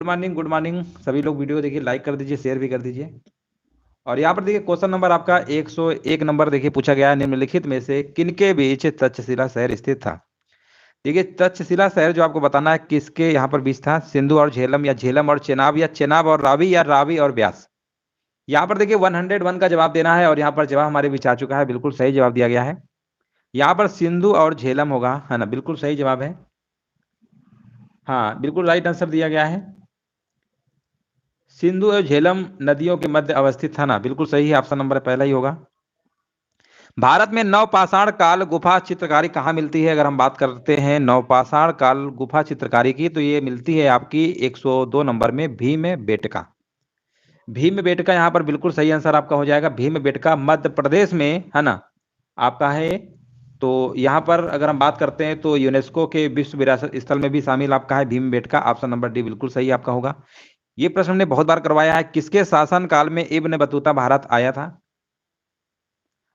Morning, good morning. सभी लोग video देखिए, लाइक कर दीजिए, शेयर भी कर दीजिए। और यहाँ पर देखिए क्वेश्चन नंबर आपका 101 नंबर देखिए पूछा गया है, निम्नलिखित में से किनके बीच तक्षशिला शहर स्थित था। देखिए तक्षशिला शहर जो आपको बताना है किसके यहाँ पर बीच था, सिंधु और झेलम, या झेलम और चेनाब, या चेनाब और रावी, या रावी और ब्यास। यहाँ पर देखिए 101 का जवाब देना है और यहाँ पर जवाब हमारे बीच आ चुका है, बिल्कुल सही जवाब दिया गया है। यहाँ पर सिंधु और झेलम होगा, है ना, बिल्कुल सही जवाब है। हाँ बिल्कुल राइट आंसर दिया गया है। सिंधु और झेलम नदियों के मध्य अवस्थित था ना, बिल्कुल सही है, ऑप्शन नंबर पहला ही होगा। भारत में नवपाषाण काल गुफा चित्रकारी कहाँ मिलती है? अगर हम बात करते हैं नवपाषाण काल गुफा चित्रकारी की, तो ये मिलती है आपकी 102 नंबर में भीमबेटका। भीमबेटका यहाँ पर बिल्कुल सही आंसर आपका हो जाएगा। भीमबेटका मध्य प्रदेश में है ना आपका है। तो यहाँ पर अगर हम बात करते हैं तो यूनेस्को के विश्व विरासत स्थल में भी शामिल आपका है भीमबेटका। ऑप्शन नंबर डी बिल्कुल सही आपका होगा। ये प्रश्न हमने बहुत बार करवाया है, किसके शासन काल में इब्न बतूता भारत आया था,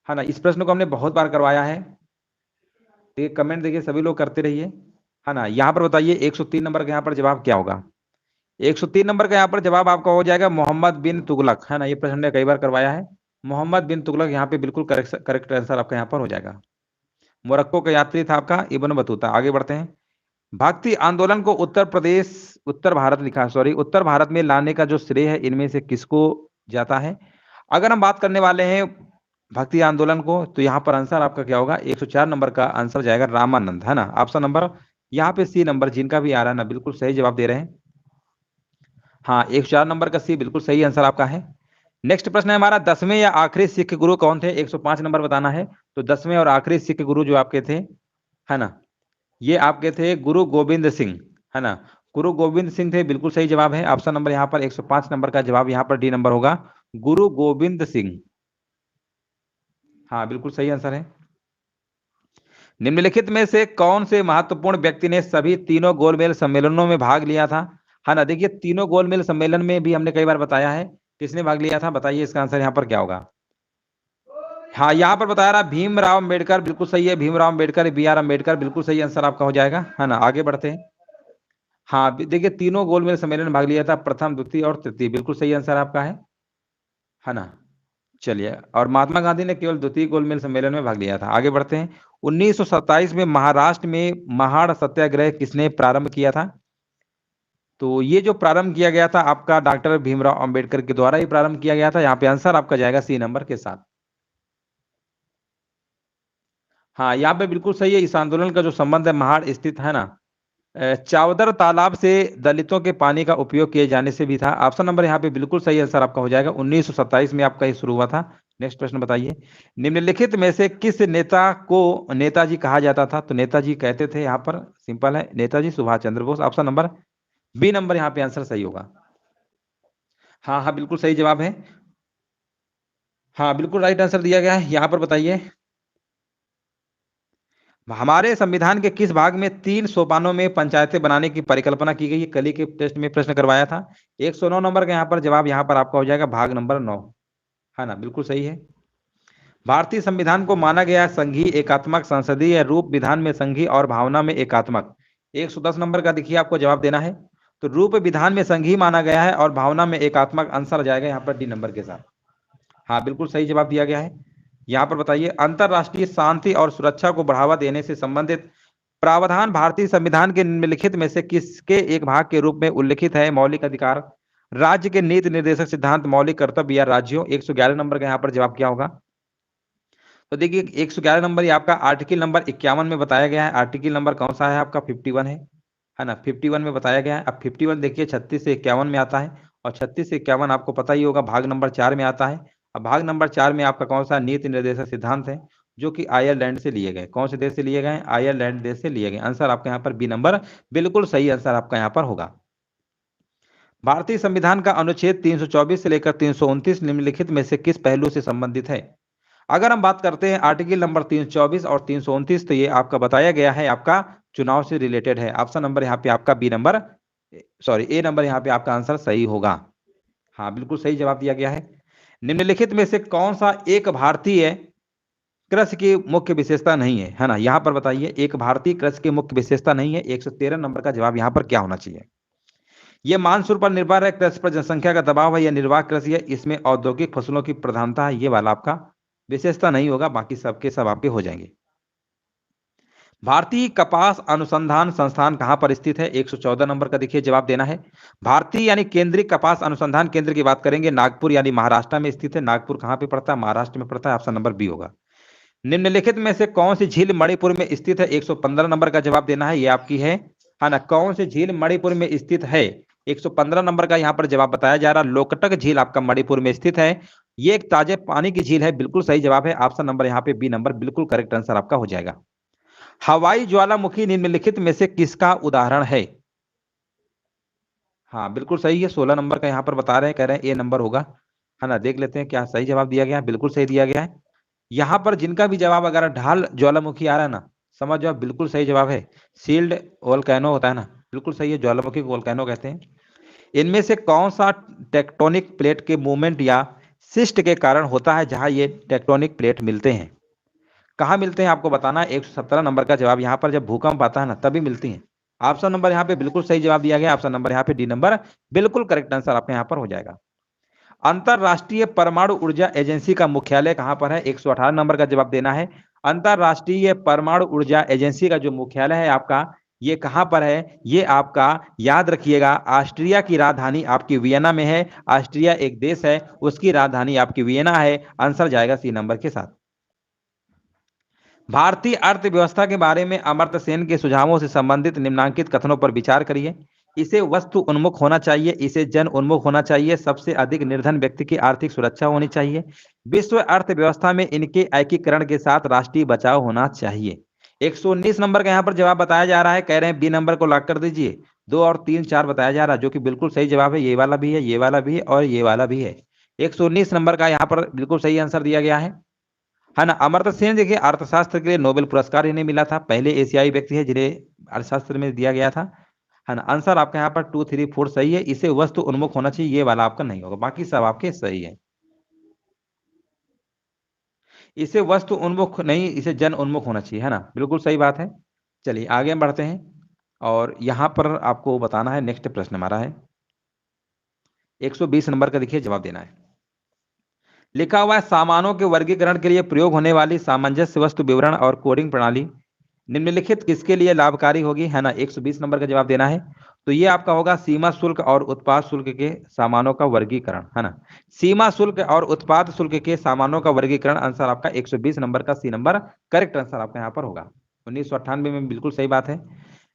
है ना। इस प्रश्न को हमने बहुत बार करवाया है। देखिए कमेंट देखिए सभी लोग करते रहिए, है ना। यहाँ पर बताइए 103 नंबर का यहाँ पर जवाब क्या होगा। 103 नंबर का यहाँ पर जवाब आपका हो जाएगा मोहम्मद बिन तुगलक, है ना। ये प्रश्न हमने कई बार करवाया है। मोहम्मद बिन तुगलक यहाँ पे बिल्कुल करेक्ट आंसर आपका यहाँ पर हो जाएगा। मोरक्को का यात्री था आपका इब्न बतूता। आगे बढ़ते हैं। भक्ति आंदोलन को उत्तर भारत में लाने का जो श्रेय है इनमें से किसको जाता है? अगर हम बात करने वाले हैं भक्ति आंदोलन को, तो यहाँ पर आंसर आपका क्या होगा, 104 नंबर का आंसर जाएगा रामानंद, है ना। ऑप्शन नंबर यहाँ पे सी नंबर जिनका भी आ रहा है ना, बिल्कुल सही जवाब दे रहे हैं। हाँ 104 नंबर का सी बिल्कुल सही आंसर आपका है। नेक्स्ट प्रश्न है हमारा, 10वें या आखिरी सिख गुरु कौन थे? 105 नंबर बताना है। तो 10वें और आखिरी सिख गुरु जो आपके थे, है ना, ये आपके थे गुरु गोविंद सिंह, है ना। गुरु गोविंद सिंह थे, बिल्कुल सही जवाब है। ऑप्शन नंबर यहाँ पर 105 नंबर का जवाब यहाँ पर डी नंबर होगा, गुरु गोविंद सिंह। हाँ बिल्कुल सही आंसर है। निम्नलिखित में से कौन से महत्वपूर्ण व्यक्ति ने सभी तीनों गोलमेज सम्मेलनों में भाग लिया था, है ना। देखिए तीनों गोलमेज सम्मेलन में भी हमने कई बार बताया है, किसने भाग लिया था, बताइए इसका आंसर यहाँ पर क्या होगा। हाँ यहाँ पर बताया रहा भीमराव अम्बेडकर, बिल्कुल सही है। भीमराव अम्बेडकर, BR अम्बेडकर, बिल्कुल सही आंसर आपका हो जाएगा, है ना। आगे बढ़ते हैं। हाँ देखिए तीनों गोलमेज सम्मेलन में भाग लिया था, प्रथम, द्वितीय और तृतीय, बिल्कुल सही आंसर आपका है ना। चलिए, और महात्मा गांधी ने केवल द्वितीय गोलमेज सम्मेलन में भाग लिया था। आगे बढ़ते हैं। 1927 में महाराष्ट्र में महाड़ सत्याग्रह किसने प्रारंभ किया था? तो ये जो प्रारंभ किया गया था आपका डॉक्टर भीमराव अंबेडकर के द्वारा ही प्रारंभ किया गया था। यहाँ पे आंसर आपका जाएगा सी नंबर के साथ। हाँ यहाँ पे बिल्कुल सही है। इस आंदोलन का जो संबंध है महाड़ स्थित, है ना, चावदर तालाब से दलितों के पानी का उपयोग किए जाने से भी था। ऑप्शन नंबर यहाँ पे बिल्कुल सही आंसर आपका हो जाएगा। 1927 में आपका ये शुरू हुआ था। नेक्स्ट प्रश्न बताइए, निम्नलिखित में से किस नेता को नेताजी कहा जाता था? तो नेताजी कहते थे, यहाँ पर सिंपल है, Netaji Subhash Chandra Bose. Option number B number यहाँ पे आंसर सही होगा। हाँ हाँ बिल्कुल सही जवाब है। हाँ बिल्कुल राइट आंसर दिया गया है। यहाँ पर बताइए, हमारे संविधान के किस भाग में 3 सोपानों में पंचायतें बनाने की परिकल्पना की गई है? कल ही के टेस्ट में प्रश्न करवाया था। 109 नंबर का यहाँ पर जवाब यहाँ पर आपका हो जाएगा भाग नंबर 9, है ना, बिल्कुल सही है। भारतीय संविधान को माना गया संघीय, एकात्मक, संसदीय रूप, विधान में संघीय और भावना में एकात्मक। 110 नंबर का देखिए आपको जवाब देना है। तो रूप विधान में संघीय माना गया है और भावना में एकात्मक, आंसर जाएगा यहाँ पर डी नंबर के साथ। हाँ बिल्कुल सही जवाब दिया गया है। यहाँ पर बताइए, अंतरराष्ट्रीय शांति और सुरक्षा को बढ़ावा देने से संबंधित प्रावधान भारतीय संविधान के निम्नलिखित में से किसके एक भाग के रूप में उल्लिखित है? मौलिक अधिकार, राज्य के नीति निर्देशक सिद्धांत, मौलिक कर्तव्य या राज्यों। 111 नंबर का यहाँ पर जवाब क्या होगा? तो देखिए 111 नंबर ये आपका आर्टिकल नंबर 51 में बताया गया है। आर्टिकल नंबर कौन सा है आपका? 51 है ना, 51 में बताया गया है। अब 51 देखिए 36 से 51 में आता है, और 36 से 51 आपको पता ही होगा भाग नंबर 4 में आता है। अब भाग नंबर 4 में आपका कौन सा नीति निर्देशक सिद्धांत है, जो कि आयरलैंड से लिए गए। कौन से देश से लिए गए? आयरलैंड देश से लिए गए। आंसर आपका यहाँ पर बी नंबर बिल्कुल सही आंसर आपका यहाँ पर होगा। भारतीय संविधान का अनुच्छेद 324 से लेकर 329 निम्नलिखित में से किस पहलू से संबंधित है? अगर हम बात करते हैं आर्टिकल नंबर 324 और 329, तो ये आपका बताया गया है आपका चुनाव से रिलेटेड है। ऑप्शन नंबर यहाँ पे आपका बी नंबर, सॉरी ए नंबर यहाँ पे आपका आंसर सही होगा। हाँ बिल्कुल सही जवाब दिया गया है। निम्नलिखित में से कौन सा एक भारतीय कृषि की मुख्य विशेषता नहीं है? है ना, यहाँ पर बताइए, एक भारतीय कृषि की मुख्य विशेषता नहीं है। 113 नंबर का जवाब यहाँ पर क्या होना चाहिए? ये मानसून पर निर्भर है, कृषि पर जनसंख्या का दबाव है, या निर्वाह कृषि है, इसमें औद्योगिक फसलों की प्रधानता है, ये वाला आपका विशेषता नहीं होगा, बाकी सबके सब आपके हो जाएंगे। भारतीय कपास अनुसंधान संस्थान कहां पर स्थित है? 114 नंबर का देखिए जवाब देना है। भारतीय यानी केंद्रीय कपास अनुसंधान केंद्र की बात करेंगे, नागपुर यानी महाराष्ट्र में स्थित है। नागपुर कहां पे पड़ता है? महाराष्ट्र में पड़ता है। ऑप्शन नंबर बी होगा। निम्नलिखित में से कौन सी झील मणिपुर में स्थित है? 115 नंबर का जवाब देना है, ये आपकी है ना। कौन सी झील मणिपुर में स्थित है? 115 नंबर का यहाँ पर जवाब बताया जा रहा है, लोकटक झील आपका मणिपुर में स्थित है। ये एक ताजे पानी की झील है, बिल्कुल सही जवाब है। ऑप्शन नंबर यहाँ पे बी नंबर बिल्कुल करेक्ट आंसर आपका हो जाएगा। हवाई ज्वालामुखी निम्नलिखित में से किसका उदाहरण है? हाँ बिल्कुल सही है, 16 नंबर का यहाँ पर बता रहे हैं, कह रहे हैं ए नंबर होगा, है ना। देख लेते हैं क्या सही जवाब दिया गया है। बिल्कुल सही दिया गया है। यहाँ पर जिनका भी जवाब अगर ढाल ज्वालामुखी आ रहा है ना, समझ जाओ बिल्कुल सही जवाब है। सील्ड वोल्केनो होता है ना, बिल्कुल सही है, ज्वालामुखी को वोल्केनो कहते हैं। इनमें से कौन सा टेक्टोनिक प्लेट के मूवमेंट या सिस्ट के कारण होता है, जहां ये टेक्टोनिक प्लेट मिलते हैं? कहाँ मिलते हैं आपको बताना है। 117 नंबर का जवाब, यहाँ पर जब भूकंप आता है ना तभी मिलती हैं। ऑप्शन नंबर यहाँ पे बिल्कुल सही जवाब दिया गया। ऑप्शन नंबर यहाँ पे डी नंबर बिल्कुल करेक्ट आंसर आपके यहाँ पर हो जाएगा। अंतरराष्ट्रीय परमाणु ऊर्जा एजेंसी का मुख्यालय कहां पर है? 118 नंबर का जवाब देना है। अंतरराष्ट्रीय परमाणु ऊर्जा एजेंसी का जो मुख्यालय है आपका, ये कहां पर है? ये आपका याद रखिएगा, ऑस्ट्रिया की राजधानी आपकी वियना में है। ऑस्ट्रिया एक देश है, उसकी राजधानी आपकी वियना है। आंसर जाएगा सी नंबर के साथ। भारतीय अर्थव्यवस्था के बारे में अमर्त्य सेन के सुझावों से संबंधित निम्नांकित कथनों पर विचार करिए। इसे वस्तु उन्मुख होना चाहिए, इसे जन उन्मुख होना चाहिए, सबसे अधिक निर्धन व्यक्ति की आर्थिक सुरक्षा होनी चाहिए, विश्व अर्थव्यवस्था में इनके एकीकरण के साथ राष्ट्रीय बचाव होना चाहिए। 119 नंबर का यहाँ पर जवाब बताया जा रहा है, कह रहे हैं बी नंबर को लॉक कर दीजिए। 2 और 3 4 बताया जा रहा है, जो कि बिल्कुल सही जवाब है। ये वाला भी है, ये वाला भी है और ये वाला भी है। 119 नंबर का यहाँ पर बिल्कुल सही आंसर दिया गया है ना। अमर्त्य सेन देखिए अर्थशास्त्र के लिए नोबेल पुरस्कार इन्हें मिला था, पहले एशियाई व्यक्ति है जिन्हें अर्थशास्त्र में दिया गया था, है ना। आंसर आपका यहाँ पर 2 3 4 सही है। इसे वस्तु उन्मुख होना चाहिए, ये वाला आपका नहीं होगा, बाकी सब आपके सही है। इसे वस्तु उन्मुख नहीं, इसे जन उन्मुख होना चाहिए, है ना, बिल्कुल सही बात है। चलिए आगे बढ़ते हैं, और यहाँ पर आपको बताना है, नेक्स्ट प्रश्न हमारा है 120 नंबर का, देखिए जवाब देना है। लिखा हुआ है, सामानों के वर्गीकरण के लिए प्रयोग होने वाली सामंजस्य वस्तु विवरण और कोडिंग प्रणाली निम्नलिखित किसके लिए लाभकारी होगी, है ना। 120 नंबर का जवाब देना है। तो ये आपका होगा सीमा शुल्क और उत्पाद शुल्क के सामानों का वर्गीकरण, है ना। सीमा शुल्क और उत्पाद शुल्क के सामानों का वर्गीकरण, आंसर आपका 120 नंबर का सी नंबर करेक्ट आंसर आपका यहाँ पर होगा। 1998 में बिल्कुल सही बात है।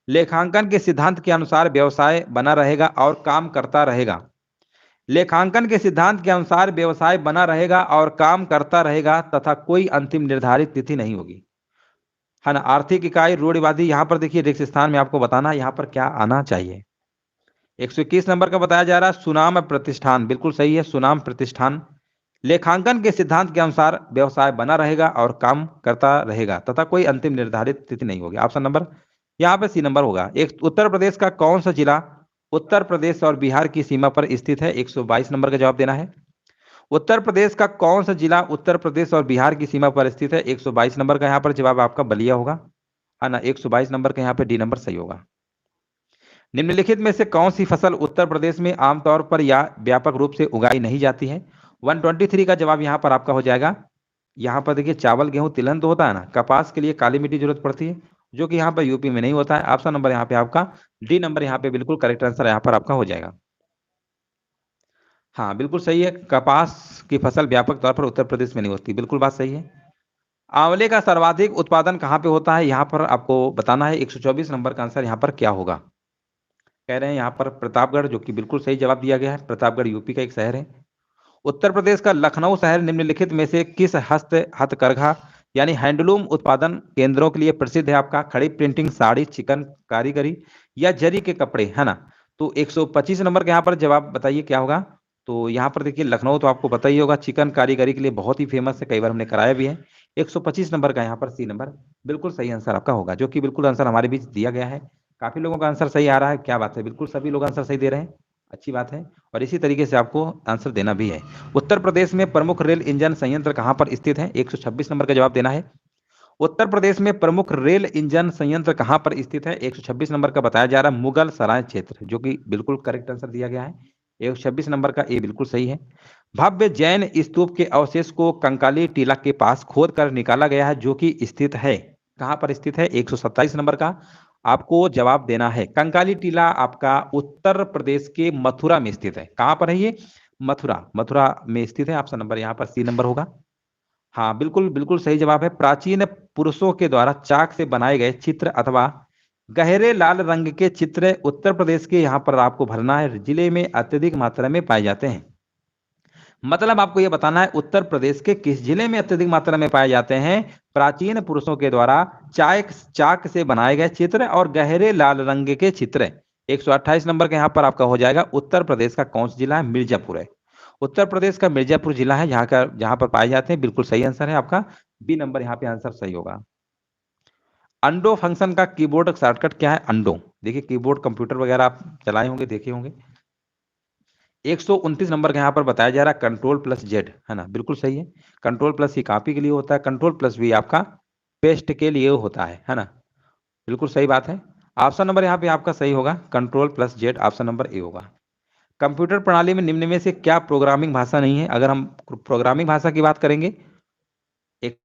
लेखांकन के सिद्धांत के अनुसार व्यवसाय बना रहेगा और काम करता रहेगा। लेखांकन के सिद्धांत के अनुसार व्यवसाय बना रहेगा और काम करता रहेगा तथा कोई अंतिम निर्धारित तिथि नहीं होगी, है ना। आर्थिक इकाई रूढ़िवादी, यहाँ पर देखिए रिक्त स्थान में आपको बताना है यहाँ पर क्या आना चाहिए। 121 नंबर का बताया जा रहा है, सुनाम प्रतिष्ठान, बिल्कुल सही है, सुनाम प्रतिष्ठान। लेखांकन के सिद्धांत के अनुसार व्यवसाय बना रहेगा और काम करता रहेगा तथा कोई अंतिम निर्धारित तिथि नहीं होगी। ऑप्शन नंबर यहाँ पे सी नंबर होगा। एक उत्तर प्रदेश का कौन सा जिला उत्तर प्रदेश और बिहार की सीमा पर स्थित है? 122 नंबर का जवाब देना है। उत्तर प्रदेश का कौन सा जिला उत्तर प्रदेश और बिहार की सीमा पर स्थित है? 122 नंबर का यहाँ पर जवाब आपका बलिया होगा, है ना। 122 नंबर का यहाँ पे डी नंबर सही होगा। निम्नलिखित में से कौन सी फसल उत्तर प्रदेश में आमतौर पर या व्यापक रूप से उगाई नहीं जाती है? 123 का जवाब यहाँ पर आपका हो जाएगा। यहाँ पर देखिए चावल गेहूं तिलहन तो होता है ना, कपास के लिए काली मिट्टी जरूरत पड़ती है, जो कि यहाँ पर यूपी में नहीं होता है। ऑप्शन नंबर यहाँ पे आपका डी नंबर यहाँ पे बिल्कुल करेक्ट आंसर यहाँ पर आपका हो जाएगा। हाँ बिल्कुल सही है, कपास की फसल व्यापक तौर पर उत्तर प्रदेश में नहीं होती, बिल्कुल बात सही है। आंवले का सर्वाधिक उत्पादन कहाँ पे होता है? यहाँ पर आपको बताना है। 124 नंबर का आंसर यहाँ पर क्या होगा? कह रहे हैं यहाँ पर प्रतापगढ़, जो कि बिल्कुल सही जवाब दिया गया है। प्रतापगढ़ यूपी का एक शहर है। उत्तर प्रदेश का लखनऊ शहर निम्नलिखित में से किस हथकरघा यानी हैंडलूम उत्पादन केंद्रों के लिए प्रसिद्ध है? आपका खड़ी प्रिंटिंग, साड़ी, चिकन कारीगरी या जरी के कपड़े, है ना। तो 125 नंबर का यहाँ पर जवाब बताइए क्या होगा। तो यहाँ पर देखिए लखनऊ तो आपको पता ही होगा, चिकन कारीगरी के लिए बहुत ही फेमस है, कई बार हमने कराया भी है। 125 नंबर का यहाँ पर सी नंबर बिल्कुल सही आंसर आपका होगा, जो कि बिल्कुल आंसर हमारे बीच दिया गया है। काफी लोगों का आंसर सही आ रहा है, क्या बात है, बिल्कुल सभी लोग आंसर सही दे रहे हैं, अच्छी बात है। और इसी तरीके से आपको आंसर देना भी है। उत्तर प्रदेश में प्रमुख रेल इंजन संयंत्र कहां पर स्थित है? 126 नंबर का जवाब देना है। उत्तर प्रदेश में प्रमुख रेल इंजन संयंत्र कहां पर स्थित है? 126 नंबर का बताया जा रहा है मुगल सराय क्षेत्र, जो कि बिल्कुल करेक्ट आंसर दिया गया है। 126 नंबर का ए बिल्कुल सही है। भव्य जैन स्तूप के अवशेष को कंकाली टीला के पास खोद कर निकाला गया है, जो कि स्थित है कहां पर स्थित है? 127 नंबर का आपको जवाब देना है। कंकाली टीला आपका उत्तर प्रदेश के मथुरा में स्थित है। कहां पर है ये? मथुरा, मथुरा में स्थित है। ऑप्शन नंबर यहाँ पर सी नंबर होगा। हाँ बिल्कुल बिल्कुल सही जवाब है। प्राचीन पुरुषों के द्वारा चाक से बनाए गए चित्र अथवा गहरे लाल रंग के चित्र उत्तर प्रदेश के यहाँ पर आपको भरना है, जिले में अत्यधिक मात्रा में पाए जाते हैं। मतलब आपको यह बताना है उत्तर प्रदेश के किस जिले में अत्यधिक मात्रा में पाए जाते हैं प्राचीन पुरुषों के द्वारा चाक से बनाए गए चित्र और गहरे लाल रंग के चित्र। 128 नंबर का यहाँ पर आपका हो जाएगा उत्तर प्रदेश का कौन सा जिला है? मिर्जापुर है। उत्तर प्रदेश का मिर्जापुर जिला है जहां पर पाए जाते हैं। बिल्कुल सही आंसर है आपका बी नंबर, यहाँ पे आंसर सही होगा। अंडो फंक्शन का कीबोर्ड शॉर्टकट क्या है? अंडो, देखिए कीबोर्ड कंप्यूटर वगैरह आप चलाए होंगे, देखे होंगे। 129 नंबर का यहाँ पर बताया जा रहा है कंट्रोल प्लस जेड, है ना? बिल्कुल सही है। कंट्रोल प्लस ही कॉपी के लिए होता है, कंट्रोल प्लस भी आपका पेस्ट के लिए होता है ना? बिल्कुल सही बात है। ऑप्शन नंबर यहाँ पे आपका सही होगा, control plus Z, option number A होगा। कंप्यूटर प्रणाली में निम्न में से क्या प्रोग्रामिंग भाषा नहीं है? अगर हम प्रोग्रामिंग भाषा की बात करेंगे, एक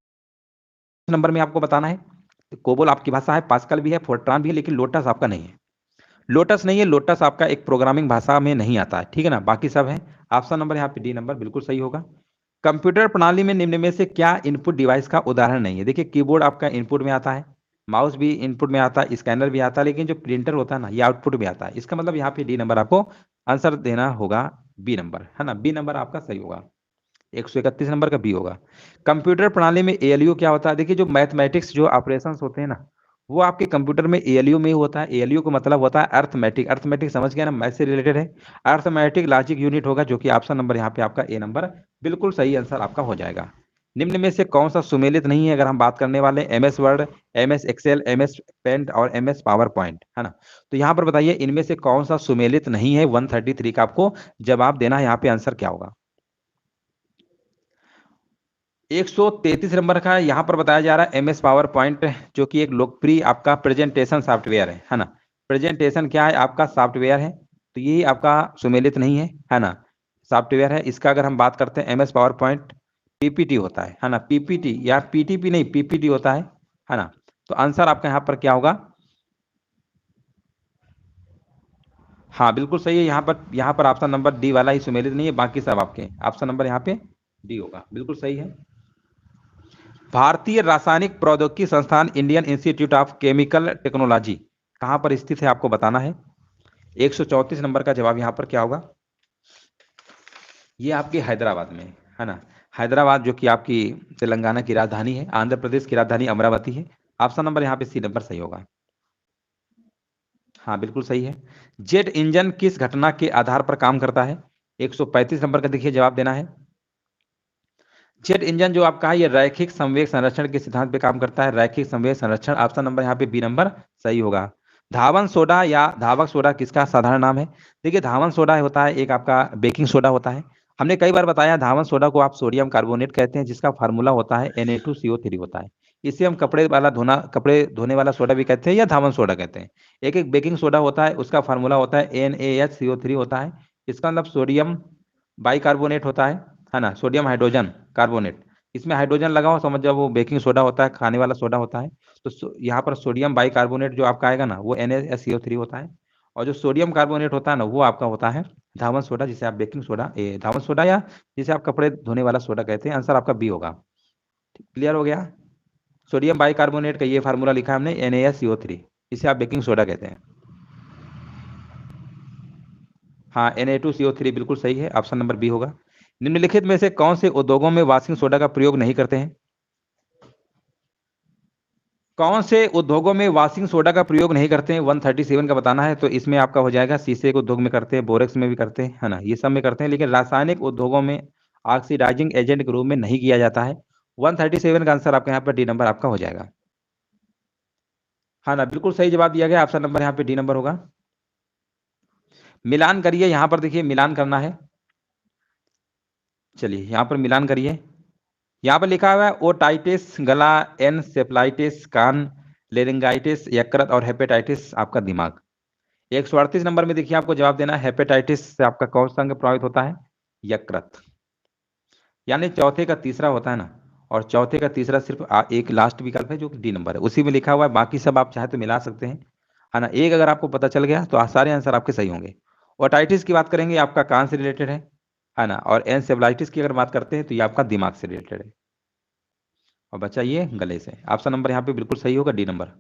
नंबर में आपको बताना है कोबोल आपकी भाषा है, पास्कल भी है, फोर्ट्रान भी है, लेकिन लोटस आपका नहीं है। लोटस नहीं है, लोटस आपका एक प्रोग्रामिंग भाषा में नहीं आता है, ठीक है ना? बाकी सब है। ऑप्शन नंबर यहाँ पे डी नंबर बिल्कुल सही होगा। कंप्यूटर प्रणाली में निम्न में से क्या इनपुट डिवाइस का उदाहरण नहीं है? देखिए कीबोर्ड आपका इनपुट में आता है, माउस भी इनपुट में आता है, स्कैनर भी आता है, लेकिन जो प्रिंटर होता है ना, ये आउटपुट में आता है। इसका मतलब यहाँ पे डी नंबर आपको आंसर देना होगा, बी नंबर, है ना? बी नंबर आपका सही होगा। 131 नंबर का बी होगा। कंप्यूटर प्रणाली में एएलयू क्या होता है? देखिए जो मैथमेटिक्स जो ऑपरेशंस होते हैं ना, वो आपके कंप्यूटर में एएलयू में ही होता है। एएलयू का मतलब होता है अर्थमेटिक, अर्थमेटिक समझ गया ना, मैथ से रिलेटेड है। अर्थमेटिक लॉजिक यूनिट होगा, जो कि ऑप्शन नंबर यहाँ पे आपका ए नंबर बिल्कुल सही आंसर आपका हो जाएगा। निम्न में से कौन सा सुमेलित नहीं है? अगर हम बात करने वाले MS Word, MS Excel, MS Paint और एमएस पावर पॉइंट, है ना? तो यहाँ पर बताइए इनमें से कौन सा सुमेलित नहीं है? 133 का आपको जवाब देना है। यहाँ पे आंसर क्या होगा? 133 नंबर का यहाँ पर बताया जा रहा है एमएस पावर पॉइंट, जो कि एक लोकप्रिय आपका प्रेजेंटेशन सॉफ्टवेयर है ना? प्रेजेंटेशन क्या है? आपका सॉफ्टवेयर है, तो यही आपका सुमेलित नहीं है ना? सॉफ्टवेयर है। इसका अगर हम बात करते हैं एमएस पावर पॉइंट पीपीटी होता है ना? पीपीटी या पीटीपी नहीं, पीपीटी होता है ना? तो आंसर आपका यहाँ पर क्या होगा? हाँ बिल्कुल सही है। यहाँ पर ऑप्शन नंबर डी वाला ही सुमेलित नहीं है, बाकी सब आपके। ऑप्शन नंबर यहाँ पे डी होगा, बिल्कुल सही है। भारतीय रासायनिक प्रौद्योगिकी संस्थान Indian institute of chemical technology कहां पर स्थित है? आपको बताना है। 134 नंबर का जवाब यहां पर क्या होगा? ये आपके हैदराबाद में है ना? हैदराबाद जो कि आपकी तेलंगाना की राजधानी है, आंध्र प्रदेश की राजधानी अमरावती है। ऑप्शन नंबर यहाँ पे सी नंबर सही होगा। हाँ बिल्कुल सही है। जेट इंजन किस घटना के आधार पर काम करता है? 135 नंबर का देखिए जवाब देना है। जेट इंजन जो आपका है, ये रैखिक संवेग संरक्षण के सिद्धांत पे काम करता है। रैखिक संवेग संरक्षण, ऑप्शन नंबर यहाँ पे बी नंबर सही होगा। धावन सोडा या धावक सोडा किसका साधारण नाम है? देखिए धावन सोडा होता है एक आपका बेकिंग सोडा होता है। हमने कई बार बताया धावन सोडा को आप सोडियम कार्बोनेट कहते हैं, जिसका फार्मूला होता है Na2CO3 होता है। इसे हम कपड़े धोने वाला सोडा भी कहते हैं या धावन सोडा कहते हैं। एक एक बेकिंग सोडा होता है, उसका फार्मूला होता है NaHCO3 होता है। इसका मतलब सोडियम बाइकार्बोनेट होता है ना? सोडियम हाइड्रोजन कार्बोनेट, इसमें हाइड्रोजन लगा हो, समझ जाओ वो बेकिंग सोडा होता है, खाने वाला सोडा होता है। तो यहाँ पर सोडियम बाइकार्बोनेट जो आपका आएगा ना, वो NaSCO3 होता है। और जो सोडियम कार्बोनेट होता है ना, वो आपका होता है धावन सोडा, जिसे आप बेकिंग सोडा धावन सोडा या जिसे आप कपड़े धोने वाला सोडा कहते हैं। आंसर आपका बी होगा। क्लियर हो गया? सोडियम बाइकार्बोनेट का ये फार्मूला लिखा है हमने NaSCO3, इसे आप बेकिंग सोडा कहते हैं। हाँ Na2CO3 बिल्कुल सही है, ऑप्शन नंबर बी होगा। निम्नलिखित में से कौन से उद्योगों में वॉशिंग सोडा का प्रयोग नहीं करते हैं? कौन से उद्योगों में वॉशिंग सोडा का प्रयोग नहीं करते हैं? 137 का बताना है। तो इसमें आपका हो जाएगा शीशे के उद्योग में करते हैं, बोरेक्स में भी करते हैं, है ना? ये सब में करते हैं, लेकिन रासायनिक उद्योगों में ऑक्सीडाइजिंग एजेंट के रूप में नहीं किया जाता है। 137 का आंसर आपका यहाँ पर डी नंबर आपका हो जाएगा। हाँ ना, बिल्कुल सही जवाब दिया गया। ऑप्शन नंबर यहाँ पे डी नंबर होगा। मिलान करिए, यहाँ पर देखिए मिलान करना है। चलिए यहाँ पर मिलान करिए। यहाँ पर लिखा हुआ है ओटाइटिस गला, एनसेफलाइटिस कान, लेरिंगाइटिस यकृत और हेपेटाइटिस आपका दिमाग। 138 नंबर में देखिए आपको जवाब देना है हेपेटाइटिस से आपका कौन सा अंग प्रभावित होता है? यकृत। यानी चौथे का तीसरा होता है ना, और चौथे का तीसरा सिर्फ एक लास्ट विकल्प है जो कि डी नंबर है, उसी में लिखा हुआ है, बाकी सब आप चाहे तो मिला सकते हैं, है ना। एक अगर आपको पता चल गया तो सारे आंसर आपके सही होंगे। ओटाइटिस की बात करेंगे आपका कान से रिलेटेड है ना, और एनसेफलाइटिस की अगर बात करते हैं तो ये आपका दिमाग से रिलेटेड है, और बचा ये गले से। ऑप्शन नंबर यहाँ पे बिल्कुल सही होगा, डी नंबर।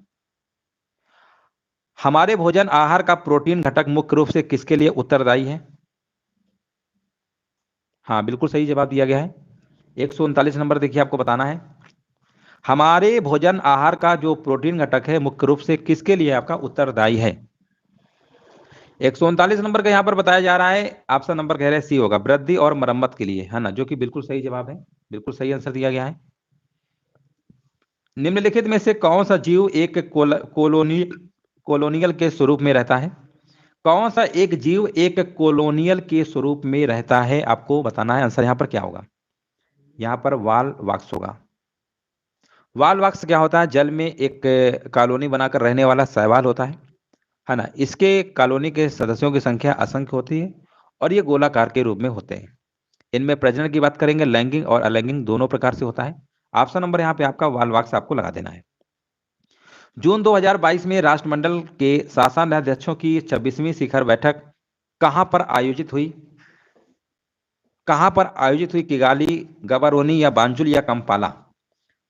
हमारे भोजन आहार का प्रोटीन घटक मुख्य रूप से किसके लिए उत्तरदायी है? हाँ बिल्कुल सही जवाब दिया गया है। 139 नंबर देखिए आपको बताना है हमारे भोजन आहार का जो प्रोटीन घटक है मुख्य रूप से किसके लिए आपका उत्तरदायी है? 139 नंबर का यहाँ पर बताया जा रहा है, ऑप्शन नंबर कह रहे हैं सी होगा, वृद्धि और मरम्मत के लिए, है ना, जो कि बिल्कुल सही जवाब है, बिल्कुल सही आंसर दिया गया है। निम्नलिखित में से कौन सा जीव एक कोलोनियल के स्वरूप में रहता है? कौन सा एक जीव एक कोलोनियल के स्वरूप में रहता है, आपको बताना है। आंसर यहाँ पर क्या होगा? यहाँ पर वाल वाक्स होगा। वाल वाक्स क्या होता है? जल में एक कॉलोनी बनाकर रहने वाला शैवाल होता है ना। इसके कॉलोनी के सदस्यों की संख्या असंख्य होती है और ये गोलाकार के रूप में होते हैं। इनमें प्रजनन की बात करेंगे, लैंगिक और अलैंगिक दोनों प्रकार से होता है। ऑप्शन नंबर यहाँ पे आपका वाल वाक्स आपको लगा देना है। जून 2022 में राष्ट्रमंडल के शासनाध्यक्षों की 26वीं शिखर बैठक कहां पर आयोजित हुई? कहां पर आयोजित हुई? किगाली, गबारोनी या बांजुल या कंपाला?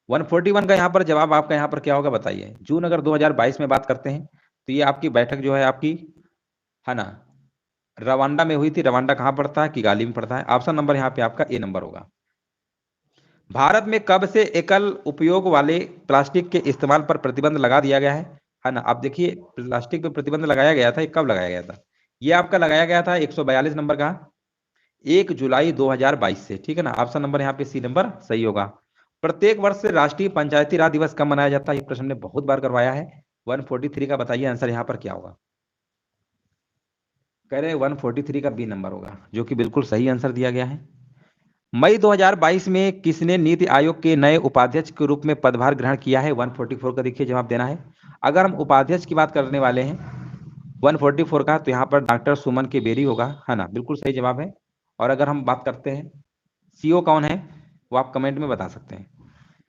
141 का यहाँ पर जवाब आपका यहाँ पर क्या होगा बताइए। जून अगर 2022 में बात करते हैं तो ये आपकी बैठक जो है आपकी, है ना, रवांडा में हुई थी। रवांडा कहाँ पड़ता है? किगाली में पड़ता है। ऑप्शन नंबर यहाँ पे आपका ए नंबर होगा। भारत में कब से एकल उपयोग वाले प्लास्टिक के इस्तेमाल पर प्रतिबंध लगा दिया गया है ना। आप देखिए प्लास्टिक पर प्रतिबंध लगाया गया था, ये कब लगाया गया था? ये आपका लगाया गया था 142 नंबर का 1 जुलाई 2022 से, ठीक है ना। ऑप्शन नंबर यहाँ पे सी नंबर सही होगा। प्रत्येक वर्ष राष्ट्रीय पंचायती राज दिवस कब मनाया जाता है? ये प्रश्न हमने बहुत बार करवाया है। 143 का बताइए आंसर यहाँ पर क्या होगा? कह रहे 143 का बी नंबर होगा, जो कि बिल्कुल सही आंसर दिया गया है। मई 2022 में किसने नीति आयोग के नए उपाध्यक्ष के रूप में पदभार ग्रहण किया है? 144 का देखिए जवाब देना है। अगर हम उपाध्यक्ष की बात करने वाले हैं 144 का, तो यहाँ पर डॉक्टर सुमन के बेरी होगा, है ना, बिल्कुल सही जवाब है। और अगर हम बात करते हैं सीओ कौन है, वो आप कमेंट में बता सकते हैं।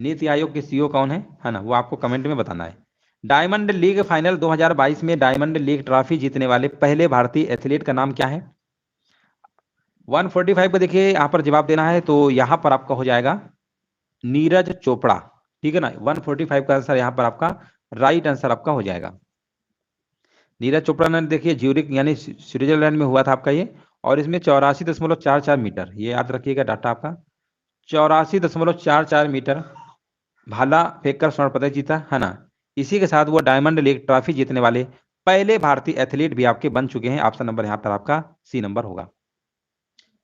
नीति आयोग के सीईओ कौन है ना, वो आपको कमेंट में बताना है। डायमंड लीग फाइनल 2022 में डायमंड लीग ट्रॉफी जीतने वाले पहले भारतीय एथलीट का नाम क्या है? 145 को देखिए यहाँ पर जवाब देना है, तो यहाँ पर आपका हो जाएगा नीरज चोपड़ा, ठीक है ना। 145 का आंसर यहाँ पर आपका राइट आंसर आपका हो जाएगा। नीरज चोपड़ा ने देखिए ज्यूरिक यानी स्विट्जरलैंड में हुआ था आपका ये, और इसमें 84.44 मीटर, ये याद रखिएगा डाटा आपका, 84.44 मीटर भाला फेंककर स्वर्ण पदक जीता, है ना। इसी के साथ वो डायमंड लीग ट्रॉफी जीतने वाले पहले भारतीय एथलीट भी आपके बन चुके हैं। ऑप्शन नंबर यहाँ पर आपका सी नंबर होगा।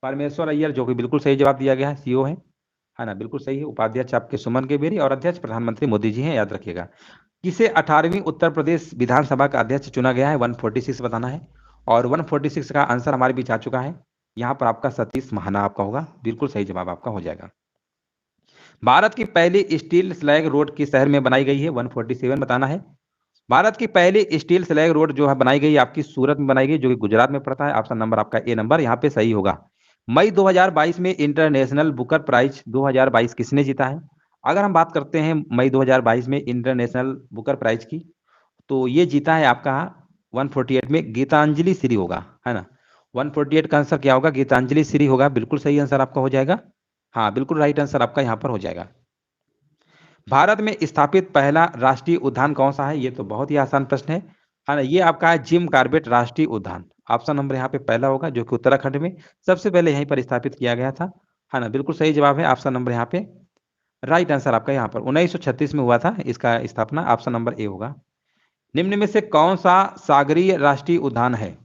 परमेश्वर अय्यर, जो कि बिल्कुल सही जवाब दिया गया है, सीओ है ना, बिल्कुल सही है। उपाध्यक्ष आपके सुमन के बेरी और अध्यक्ष प्रधानमंत्री मोदी जी हैं, याद रखिएगा। किसे 18वीं उत्तर प्रदेश विधानसभा का अध्यक्ष चुना गया है? 146 बताना है, और 146 का आंसर हमारे बीच आ चुका है। यहाँ पर आपका सतीश महाना आपका होगा, बिल्कुल सही जवाब आपका हो जाएगा। भारत की पहली स्टील स्लैग रोड किस शहर में बनाई गई है? 147 बताना है। भारत की पहली स्टील स्लैग रोड जो है बनाई गई आपकी सूरत में बनाई गई, जो कि गुजरात में पड़ता है। ऑप्शन नंबर आपका ए नंबर यहाँ पे सही होगा। मई 2022 में इंटरनेशनल बुकर प्राइज 2022 किसने जीता है? अगर हम बात करते हैं मई 2022 में इंटरनेशनल बुकर प्राइज की, तो ये जीता है आपका 148 में गीतांजलि श्री होगा, है ना। 148 का आंसर क्या होगा? गीतांजलि श्री होगा, बिल्कुल सही आंसर आपका हो जाएगा। हाँ बिल्कुल राइट आंसर आपका यहाँ पर हो जाएगा। भारत में स्थापित पहला राष्ट्रीय उद्यान कौन सा है? ये तो बहुत ही आसान प्रश्न है ना। ये आपका है जिम कॉर्बेट राष्ट्रीय उद्यान। ऑप्शन नंबर यहाँ पे पहला होगा, जो कि उत्तराखंड में सबसे पहले यहीं पर स्थापित किया गया था, है ना, बिल्कुल सही जवाब है। ऑप्शन नंबर यहाँ पे राइट आंसर आपका यहाँ पर 1936 में हुआ था इसका स्थापना। ऑप्शन नंबर ए होगा। निम्न में से कौन सा सागरीय राष्ट्रीय उद्यान है?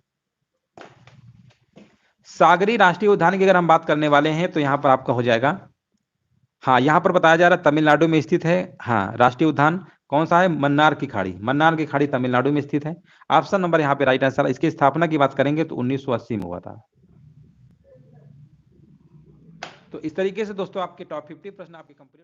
सागरीय राष्ट्रीय उद्यान की अगर हम बात करने वाले हैं तो यहाँ पर आपका हो जाएगा, हाँ, यहाँ पर बताया जा रहा है तमिलनाडु में स्थित है। हाँ, राष्ट्रीय उद्यान कौन सा है? मन्नार की खाड़ी। मन्नार की खाड़ी तमिलनाडु में स्थित है। ऑप्शन नंबर यहाँ पे राइट आंसर। इसकी स्थापना की बात करेंगे तो 1980 में हुआ था। तो इस तरीके से दोस्तों आपके टॉप 50 प्रश्न आपके कंप्लीट